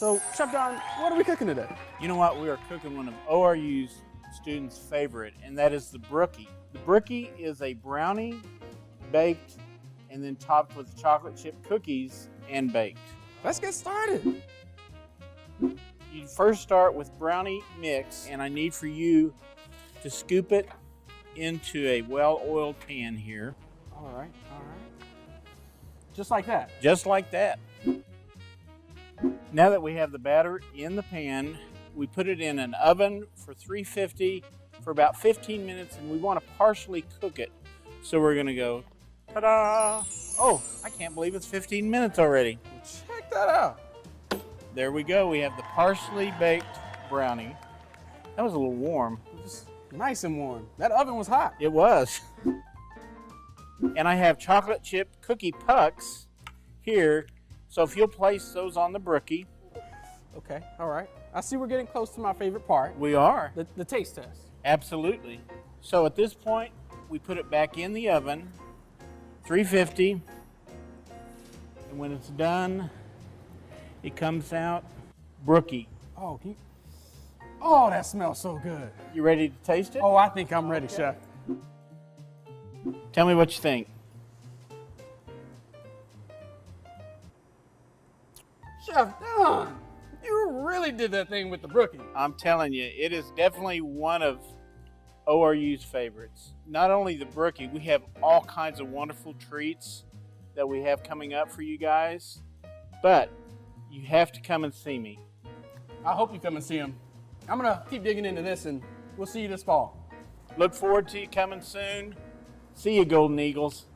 So, Chef Don, what are we cooking today? You know what? We are cooking one of ORU's students' favorite, and that is the brookie. The brookie is a brownie baked and then topped with chocolate chip cookies and baked. Let's get started. You first start with brownie mix, and I need for you to scoop it into a well-oiled pan here. All right. Just like that. Just like that. Now that we have the batter in the pan, we put it in an oven for 350 for about 15 minutes, and we want to partially cook it. So we're gonna go, ta-da! Oh, I can't believe it's 15 minutes already. Check that out. There we go, we have the partially baked brownie. That was a little warm. Just nice and warm. That oven was hot. It was. And I have chocolate chip cookie pucks here. So if you'll place those on the brookie. Okay, all right. I see we're getting close to my favorite part. We are. The taste test. Absolutely. So at this point, we put it back in the oven, 350. And when it's done, it comes out brookie. Oh, oh, that smells so good. You ready to taste it? Oh, I think I'm ready, Chef. Tell me what you think. Chef Don, you really did that thing with the brookie. I'm telling you, it is definitely one of ORU's favorites. Not only the brookie, we have all kinds of wonderful treats that we have coming up for you guys, but you have to come and see me. I hope you come and see him. I'm gonna keep digging into this, and we'll see you this fall. Look forward to you coming soon. See you, Golden Eagles.